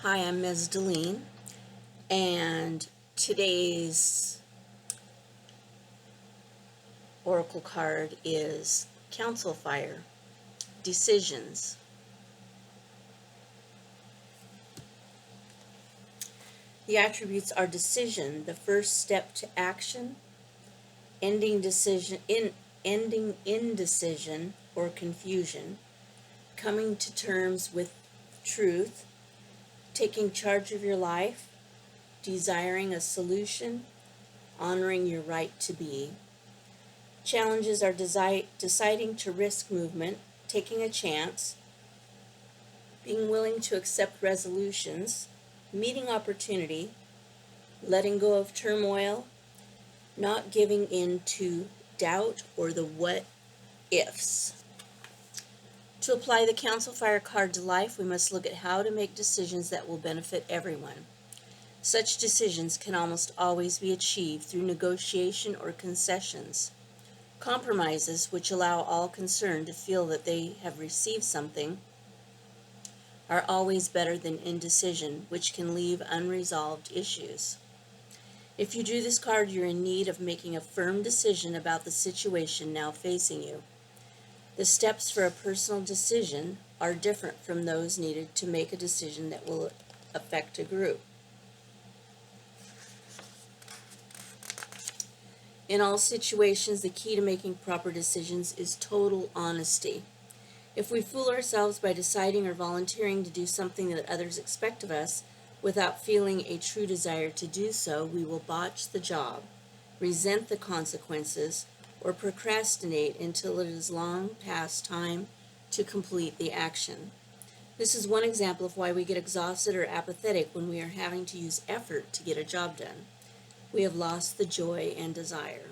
Hi, I'm Ms. Deline, and today's oracle card is Council Fire, Decisions. The attributes are decision, the first step to action, ending indecision or confusion, coming to terms with truth, taking charge of your life, desiring a solution, honoring your right to be. Challenges are deciding to risk movement, taking a chance, being willing to accept resolutions, meeting opportunity, letting go of turmoil, not giving in to doubt or the what ifs. To apply the Council Fire card to life, we must look at how to make decisions that will benefit everyone. Such decisions can almost always be achieved through negotiation or concessions. Compromises, which allow all concerned to feel that they have received something, are always better than indecision, which can leave unresolved issues. If you drew this card, you're in need of making a firm decision about the situation now facing you. The steps for a personal decision are different from those needed to make a decision that will affect a group. In all situations, the key to making proper decisions is total honesty. If we fool ourselves by deciding or volunteering to do something that others expect of us without feeling a true desire to do so, we will botch the job, resent the consequences, or procrastinate until it is long past time to complete the action. This is one example of why we get exhausted or apathetic when we are having to use effort to get a job done. We have lost the joy and desire.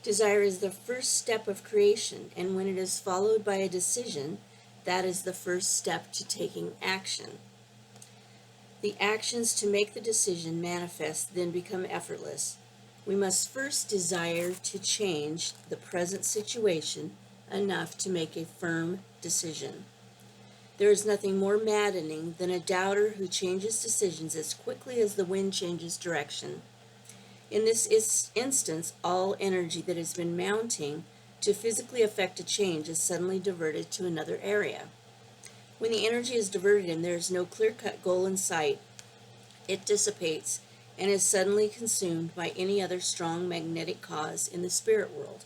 Desire is the first step of creation, and when it is followed by a decision, that is the first step to taking action. The actions to make the decision manifest then become effortless. We must first desire to change the present situation enough to make a firm decision. There is nothing more maddening than a doubter who changes decisions as quickly as the wind changes direction. In this instance, all energy that has been mounting to physically affect a change is suddenly diverted to another area. When the energy is diverted and there is no clear-cut goal in sight, it dissipates and is suddenly consumed by any other strong magnetic cause in the spirit world.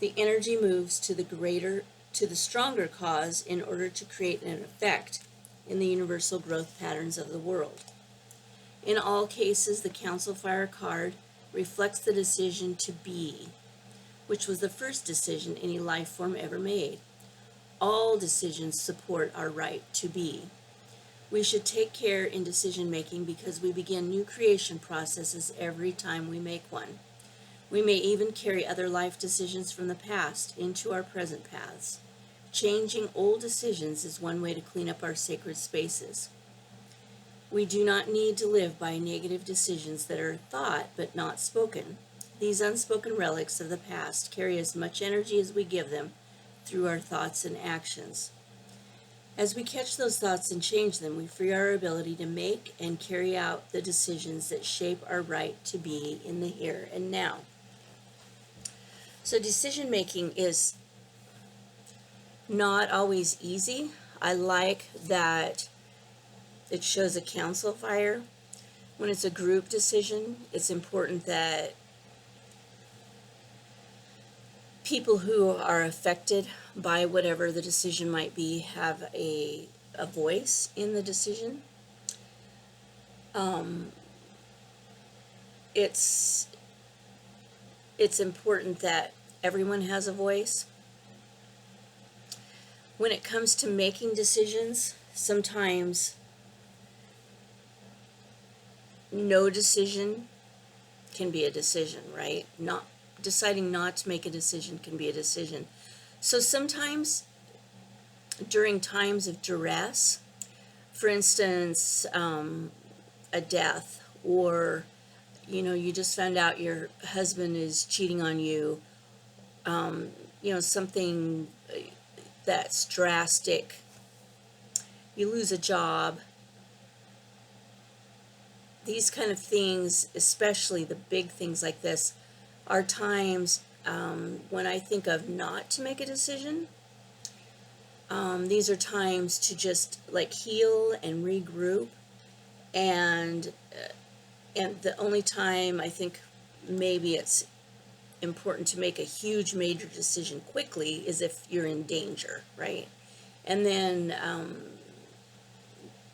The energy moves to the stronger cause in order to create an effect in the universal growth patterns of the world. In all cases, the Council Fire card reflects the decision to be, which was the first decision any life form ever made. All decisions support our right to be. We should take care in decision making because we begin new creation processes every time we make one. We may even carry other life decisions from the past into our present paths. Changing old decisions is one way to clean up our sacred spaces. We do not need to live by negative decisions that are thought but not spoken. These unspoken relics of the past carry as much energy as we give them through our thoughts and actions. As we catch those thoughts and change them, we free our ability to make and carry out the decisions that shape our right to be in the here and now. So decision making is not always easy. I like that it shows a Council Fire. When it's a group decision, it's important that people who are affected by whatever the decision might be have a voice in the decision. It's important that everyone has a voice. When it comes to making decisions, sometimes no decision can be a decision, right? Not deciding not to make a decision can be a decision. So sometimes during times of duress, for instance, a death, or you just found out your husband is cheating on you, something that's drastic, you lose a job, these kind of things, especially the big things like this, are times when I think of not to make a decision. These are times to just like heal and regroup, and the only time I think maybe it's important to make a huge major decision quickly is if you're in danger, right? And then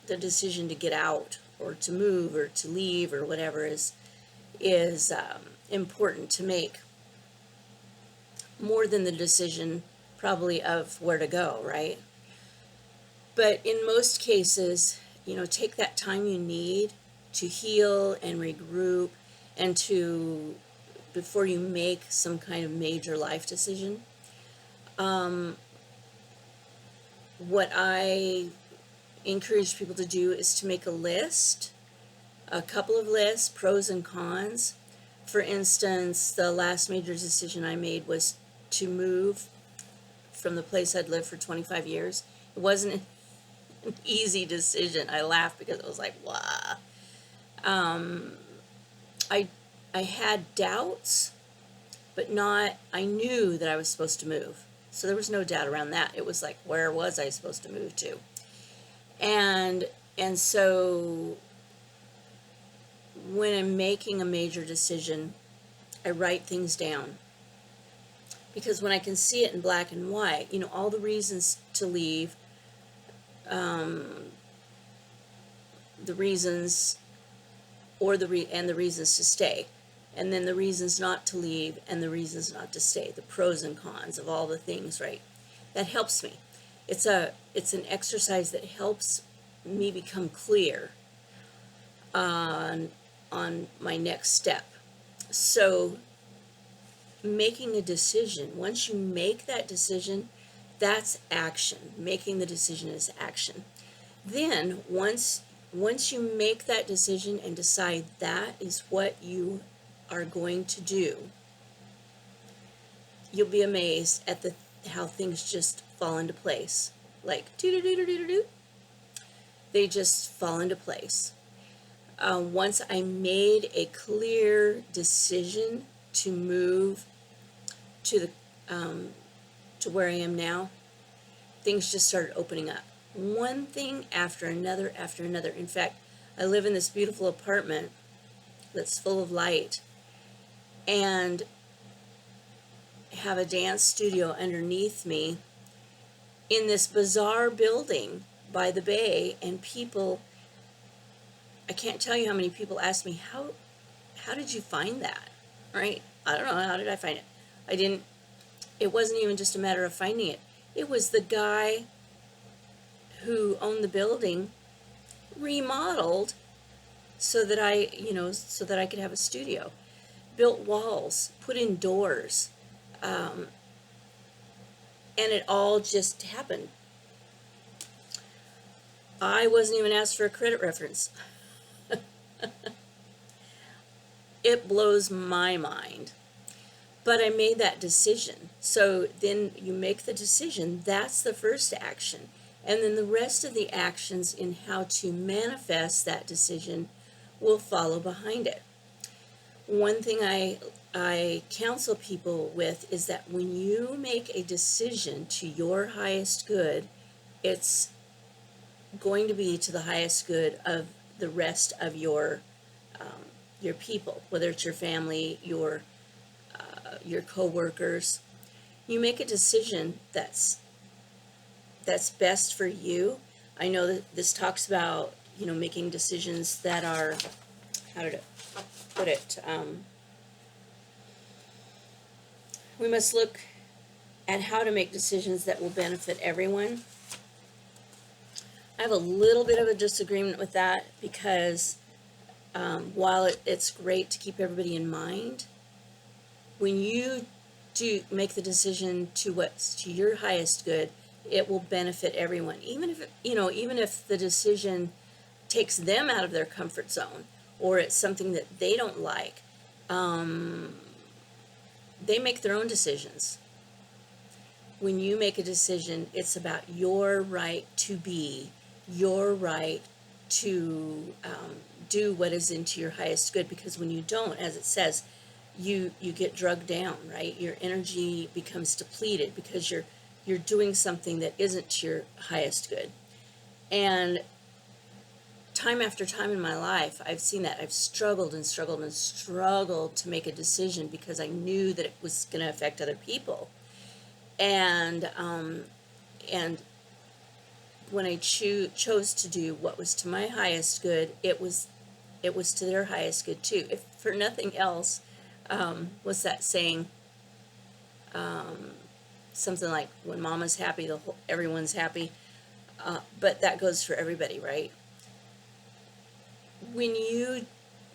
the decision to get out or to move or to leave or whatever is important to make, more than the decision probably of where to go, right? But in most cases, take that time you need to heal and regroup, and to, before you make some kind of major life decision. What I encourage people to do is to make a list, a couple of lists, pros and cons. For instance, the last major decision I made was to move from the place I'd lived for 25 years. It wasn't an easy decision. I laughed because it was like, wow. I had doubts, but I knew that I was supposed to move. So there was no doubt around that. It was like, where was I supposed to move to? And so when I'm making a major decision, I write things down. Because when I can see it in black and white, all the reasons to leave, the reasons and the reasons to stay, and then the reasons not to leave and the reasons not to stay, the pros and cons of all the things, right? That helps me. It's an exercise that helps me become clear on my next step. So making a decision, once you make that decision, that's action. Making the decision is action. Then once you make that decision and decide that is what you are going to do, you'll be amazed at how things just fall into place. Like doo-doo-doo-doo-doo-doo. They just fall into place. Once I made a clear decision to move to where I am now, things just started opening up. One thing after another after another. In fact, I live in this beautiful apartment that's full of light, and have a dance studio underneath me in this bizarre building by the bay, and people, I can't tell you how many people ask me, how did you find that? Right? I don't know, how did I find it? It wasn't even just a matter of finding it. It was the guy who owned the building remodeled so that I could have a studio. Built walls, put in doors, and it all just happened. I wasn't even asked for a credit reference. It blows my mind. But I made that decision. So then you make the decision, that's the first action. And then the rest of the actions in how to manifest that decision will follow behind it. One thing I counsel people with is that when you make a decision to your highest good, it's going to be to the highest good of the rest of your people, whether it's your family, your co-workers. You make a decision that's best for you. I know that this talks about making decisions that are, how did it put it, we must look at how to make decisions that will benefit everyone. I have a little bit of a disagreement with that, because while it's great to keep everybody in mind, when you do make the decision to what's to your highest good, it will benefit everyone. Even if the decision takes them out of their comfort zone, or it's something that they don't like, they make their own decisions. When you make a decision, it's about your right to be, your right to do what is into your highest good, because when you don't, as it says, you get drugged down, right? Your energy becomes depleted because you're doing something that isn't to your highest good. And time after time in my life, I've seen that. I've struggled and struggled and struggled to make a decision because I knew that it was going to affect other people. And when I chose to do what was to my highest good, it was to their highest good too. If for nothing else, what's that saying? Something like, when mama's happy, everyone's happy. But that goes for everybody, right? When you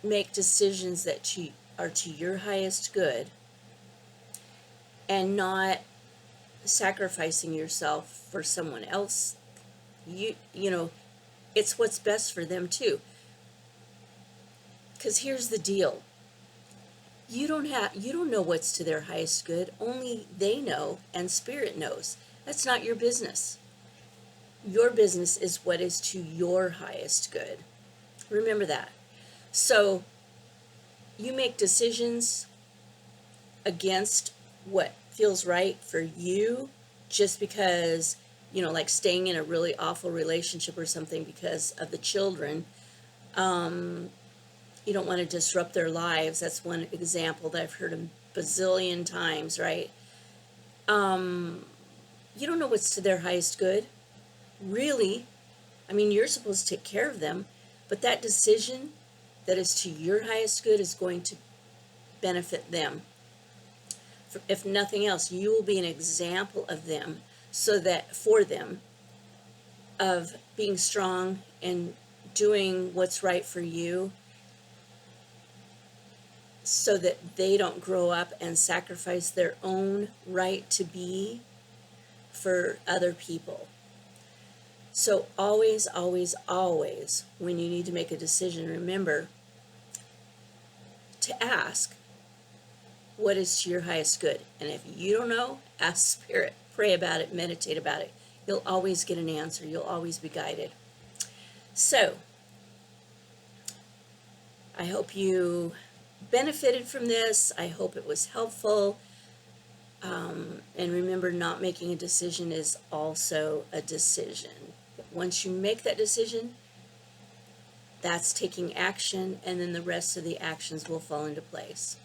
make decisions that are to your highest good and not sacrificing yourself for someone else, you know, it's what's best for them too. Because here's the deal. You don't know what's to their highest good. Only they know, and Spirit knows. That's not your business. Your business is what is to your highest good. Remember that. So you make decisions against what feels right for you just because, like staying in a really awful relationship or something because of the children. You don't want to disrupt their lives. That's one example that I've heard a bazillion times, right? You don't know what's to their highest good, really. I mean, you're supposed to take care of them, but that decision that is to your highest good is going to benefit them. If nothing else, you will be an example of them, for them, of being strong and doing what's right for you, so that they don't grow up and sacrifice their own right to be for other people. So always, always, always, when you need to make a decision, remember to ask, what is to your highest good? And if you don't know, ask Spirit. Pray about it, meditate about it. You'll always get an answer. You'll always be guided. So, I hope you benefited from this. I hope it was helpful. And remember, not making a decision is also a decision. Once you make that decision, that's taking action, and then the rest of the actions will fall into place.